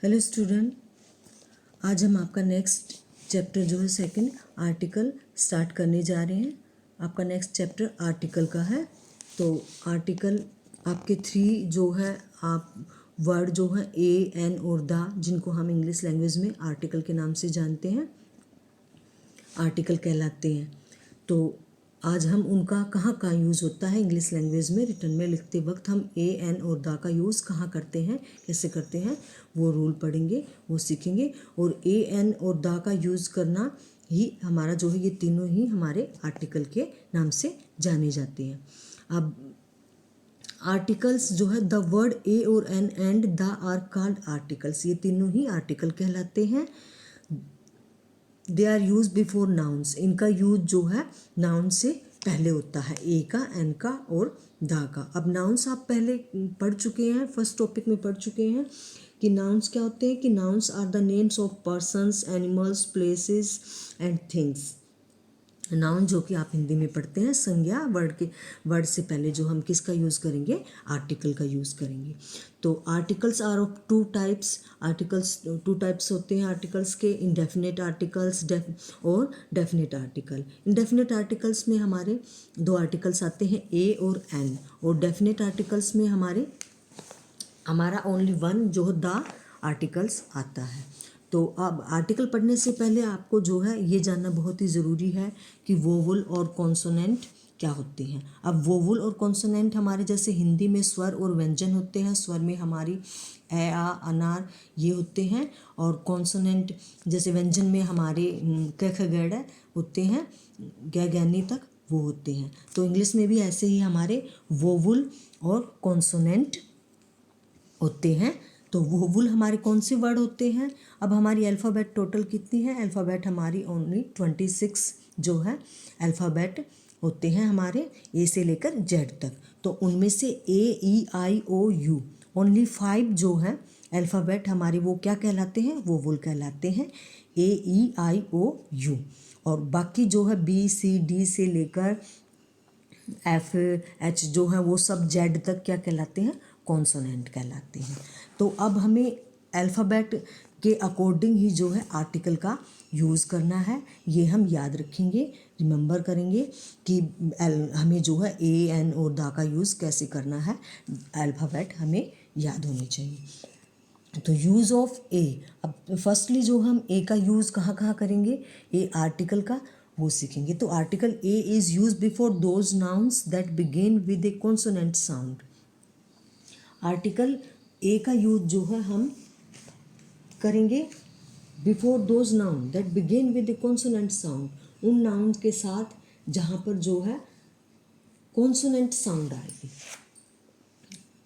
Hello student, आज हम आपका नेक्स्ट चैप्टर जो है सेकंड आर्टिकल स्टार्ट करने जा रहे हैं। आपका नेक्स्ट चैप्टर आर्टिकल का है। तो आर्टिकल आपके 3 जो है आप वर्ड जो है ए, एन और द, जिनको हम इंग्लिश लैंग्वेज में आर्टिकल के नाम से जानते हैं, आर्टिकल कहलाते हैं। तो आज हम उनका कहाँ यूज़ होता है इंग्लिश लैंग्वेज में रिटर्न में लिखते वक्त हम ए, एन और द का यूज़ कहाँ करते हैं, कैसे करते हैं, वो रूल पढ़ेंगे, वो सीखेंगे। और ए, एन और द का यूज़ करना ही हमारा जो है ये तीनों ही हमारे आर्टिकल के नाम से जाने जाते हैं। अब आर्टिकल्स जो है द वर्ड ए और an and the are called articles, ये तीनों ही आर्टिकल कहलाते हैं। They are use before nouns, इनका यूज जो है नाउन से पहले होता है, ए का, एन का और द का। अब नाउन्स आप पहले पढ़ चुके हैं, फर्स्ट टॉपिक में पढ़ चुके हैं कि नाउन्स क्या होते हैं, कि nouns are the names of persons, animals, places and things. Noun जो कि आप हिंदी में पढ़ते हैं, संज्ञा, वर्ड से पहले जो हम किसका यूज़ करेंगे, आर्टिकल का यूज़ करेंगे। तो articles are of 2 types, articles 2 types होते हैं आर्टिकल्स के, इंडेफिनेट आर्टिकल्स और डेफिनेट आर्टिकल। इंडेफिनेट आर्टिकल्स में हमारे 2 आर्टिकल्स आते हैं, ए और एन, और डेफिनेट आर्टिकल्स में हमारा ओनली 1 जो द आर्टिकल्स आता है। तो अब आर्टिकल पढ़ने से पहले आपको जो है ये जानना बहुत ही ज़रूरी है कि वोवल और कॉन्सोनेंट क्या होते हैं। अब वोवल और कॉन्सोनेंट हमारे जैसे हिंदी में स्वर और व्यंजन होते हैं, स्वर में हमारी ए, आ, अनार ये होते हैं, और कॉन्सोनेंट जैसे व्यंजन में हमारे क, ख, ग, ड़ होते हैं, ग, गैनी तक वो होते हैं। तो इंग्लिश में भी ऐसे ही हमारे वोवल और कॉन्सोनेंट होते हैं। तो वोवल हमारे कौन से वर्ड होते हैं। अब हमारी अल्फ़ाबेट टोटल कितनी है, अल्फ़ाबेट हमारी ओनली 26 जो है अल्फ़ाबेट होते हैं हमारे, ए से लेकर जेड तक। तो उनमें से ए, ई, आई, ओ, यू, ओनली 5 जो है अल्फ़ाबेट हमारे वो क्या कहलाते हैं, वोवल कहलाते हैं, ए, ई, आई, ओ, यू। और बाकी जो है बी, सी, डी से लेकर एफ, एच जो है वो सब जेड तक क्या कहलाते हैं, कॉन्सोनेंट कहलाते हैं। तो अब हमें अल्फ़ाबेट के अकॉर्डिंग ही जो है आर्टिकल का यूज़ करना है, ये हम याद रखेंगे, रिमेंबर करेंगे कि हमें जो है ए, एन और द का यूज़ कैसे करना है, अल्फ़ाबेट हमें याद होनी चाहिए। तो यूज़ ऑफ ए, अब फर्स्टली जो हम ए का यूज़ कहाँ करेंगे, ए आर्टिकल का वो सीखेंगे। तो article A is use before those nouns that begin with a consonant sound. Article A का यूज जो है हम करेंगे before those noun that begin with a consonant sound, उन नाउन के साथ जहाँ पर जो है कॉन्सोनेंट साउंड आएगी।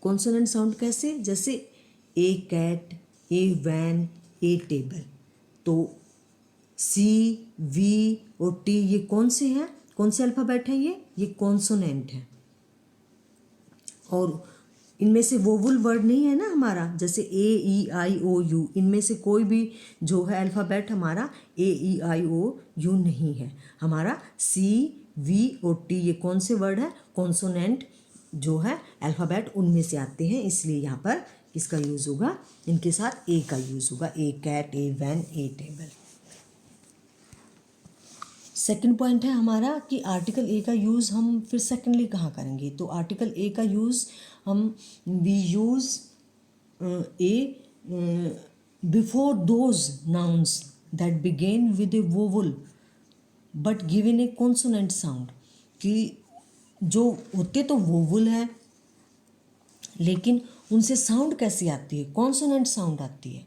कॉन्सोनेंट साउंड कैसे, जैसे a cat, a van, a table. तो सी, वी और टी ये कौन से हैं, कौन से अल्फ़ाबेट हैं, ये कॉन्सोनेंट है। और इनमें से वोवल वर्ड नहीं है ना हमारा, जैसे ए, ई, आई, ओ, यू, इनमें से कोई भी जो है अल्फ़ाबेट हमारा ए, ई, आई, ओ, यू नहीं है। हमारा सी, वी और टी ये कौन से वर्ड है, कॉन्सोनेंट जो है अल्फ़ाबेट उनमें से आते हैं, इसलिए यहाँ पर किसका यूज़ होगा, इनके साथ ए का यूज़ होगा, ए cat, a van, a table. Second point है हमारा कि आर्टिकल ए का यूज़ हम फिर सेकेंडली कहाँ करेंगे। तो आर्टिकल ए का यूज़ हम we use a before those nouns that begin with a vowel but given a consonant sound, कि जो होते तो वोवल है लेकिन उनसे साउंड कैसी आती है, कॉन्सोनेंट साउंड आती है,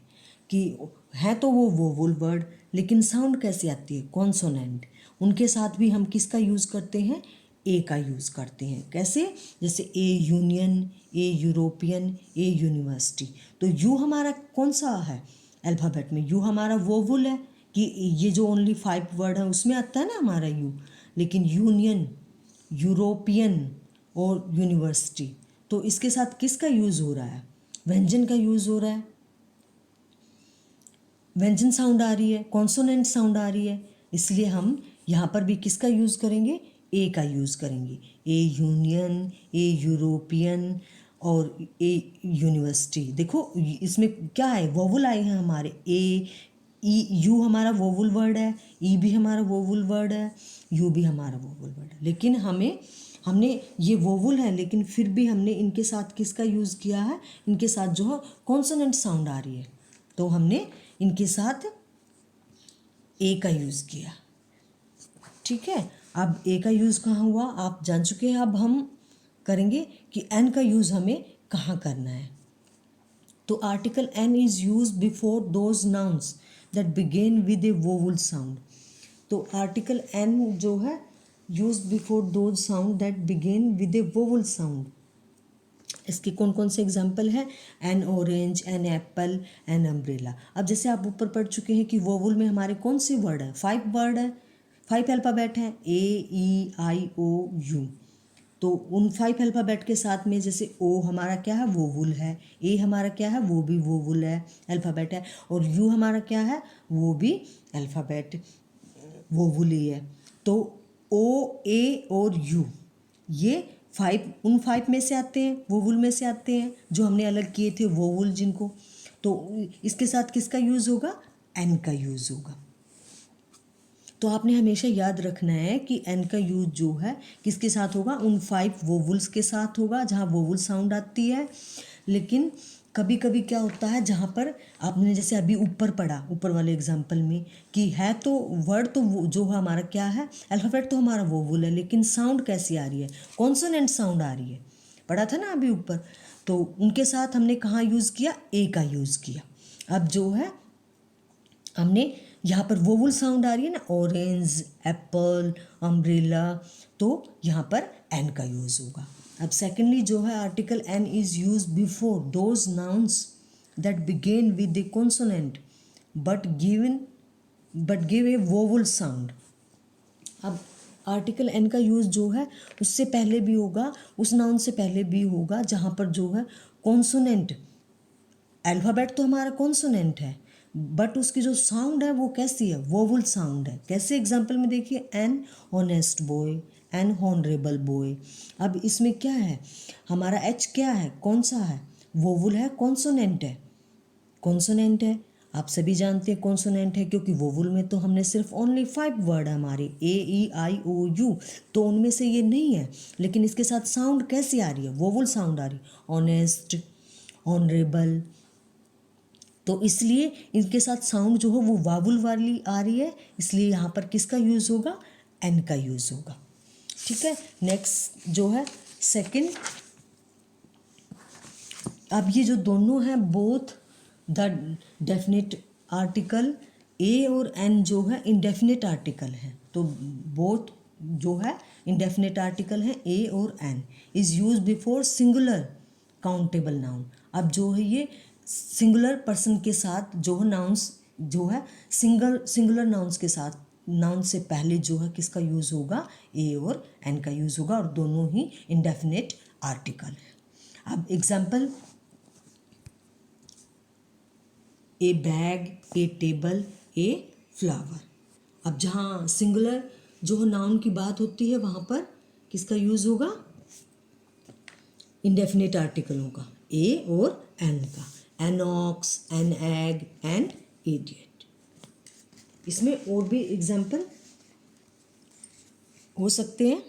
कि है तो वो वोवल वर्ड लेकिन साउंड कैसी आती है, कॉन्सोनेंट। उनके साथ भी हम किसका यूज़ करते हैं, ए का यूज़ करते हैं। कैसे, जैसे A union, A European, A university. तो यू हमारा कौन सा है अल्फ़ाबेट में, यू हमारा वोवल है, कि ये जो ओनली 5 वर्ड है उसमें आता है ना हमारा यू, लेकिन यूनियन, यूरोपियन और यूनिवर्सिटी, तो इसके साथ किसका यूज़ हो रहा है, व्यंजन का यूज़ हो रहा है, व्यंजन साउंड आ रही है, कॉन्सोनेंट साउंड आ रही है, इसलिए हम यहाँ पर भी किसका यूज़ करेंगे, ए का यूज़ करेंगे। ए यूनियन, ए यूरोपियन और ए यूनिवर्सिटी। देखो इसमें क्या है, वोवल आए हैं हमारे, ए ई यू हमारा वोवल वर्ड है, ई भी हमारा वोवल वर्ड है, यू भी हमारा वोवल वर्ड है। लेकिन हमने ये वोवल है लेकिन फिर भी हमने इनके साथ किसका यूज़ किया है, इनके साथ जो है कॉन्सोनेंट साउंड आ रही है तो हमने इनके साथ ए का यूज़ किया। ठीक है, अब ए का यूज़ कहाँ हुआ आप जान चुके हैं। अब हम करेंगे कि एन का यूज़ हमें कहाँ करना है। तो article an is use before those nouns that begin with a vowel sound. तो आर्टिकल एन जो है use before those sound that begin with a vowel sound. इसके कौन कौन से एग्जाम्पल हैं, an orange, an apple, an umbrella. अब जैसे आप ऊपर पढ़ चुके हैं कि वोवल में हमारे कौन से वर्ड है, 5 वर्ड है, 5 अल्फ़ाबेट हैं, ए ई आई ओ यू। तो उन 5 अल्फ़ाबेट के साथ में जैसे ओ हमारा क्या है, वोवल है, ए हमारा क्या है, वो भी वोवल है, अल्फ़ाबेट है, और यू हमारा क्या है, वो भी अल्फ़ाबेट वोवल ही है। तो ओ ए और यू ये 5 में से आते हैं, वोवल में से आते हैं जो हमने अलग किए थे वोवल जिनको। तो इसके साथ किसका यूज़ होगा, एन का यूज़ होगा। तो आपने हमेशा याद रखना है कि एन का यूज जो है किसके साथ होगा, उन 5 वोवल्स के साथ होगा जहाँ वोवल साउंड आती है। लेकिन कभी कभी क्या होता है, जहाँ पर आपने जैसे अभी ऊपर पढ़ा, ऊपर वाले एग्जाम्पल में कि है तो वर्ड तो जो हमारा क्या है, अल्फ़ाबेट तो हमारा वोवल है, लेकिन साउंड कैसी आ रही है, कॉन्सोनेंट साउंड आ रही है, पढ़ा था ना अभी ऊपर। तो उनके साथ हमने कहाँ यूज़ किया, ए का यूज़ किया। अब जो है हमने यहाँ पर वोवल साउंड आ रही है ना, ऑरेंज, एप्पल, अम्ब्रेला, तो यहाँ पर एन का यूज़ होगा। अब सेकेंडली जो है article an is use before those nouns that begin with the consonant but give a vowel sound. अब आर्टिकल एन का यूज़ जो है उससे पहले भी होगा, उस नाउन से पहले भी होगा जहाँ पर जो है कॉन्सोनेंट, अल्फ़ाबेट तो हमारा कॉन्सोनेंट है बट उसकी जो साउंड है वो कैसी है, वोवल साउंड है। कैसे, एग्जाम्पल में देखिए, an honest boy, an honourable boy. अब इसमें क्या है, हमारा एच क्या है, कौन सा है, वोवल है, कॉन्सोनेंट है, कॉन्सोनेंट है। आप सभी जानते हैं कॉन्सोनेंट है क्योंकि वोवल में तो हमने सिर्फ ओनली 5 वर्ड है हमारे, ए ई आई ओ यू, तो उनमें से ये नहीं है। लेकिन इसके साथ साउंड कैसी आ रही है, वोवल साउंड आ रही है, ऑनेस्ट, ऑनरेबल। तो इसलिए इनके साथ साउंड जो है वो वावुल वाली आ रही है, इसलिए यहाँ पर किसका यूज़ होगा, एन का यूज़ होगा। ठीक है, नेक्स्ट जो है सेकंड। अब ये जो दोनों हैं बोथ द डेफिनेट आर्टिकल, ए और एन जो है इंडेफिनेट आर्टिकल है। तो बोथ जो है इंडेफिनेट आर्टिकल है, ए और an is use before singular countable noun. अब जो है ये सिंगुलर पर्सन के साथ जो है नाउन्स जो है सिंगुलर नाउन्स के साथ, नाउन से पहले जो है किसका यूज़ होगा, ए और एन का यूज़ होगा, और दोनों ही इंडेफिनेट आर्टिकल है। अब example, A bag, A table, a flower. अब जहाँ सिंगुलर जो है नाउन की बात होती है वहाँ पर किसका यूज़ होगा, इंडेफिनेट आर्टिकल होगा, ए और एन का, an ox, an egg, and idiot. इसमें और भी एग्जाम्पल हो सकते हैं।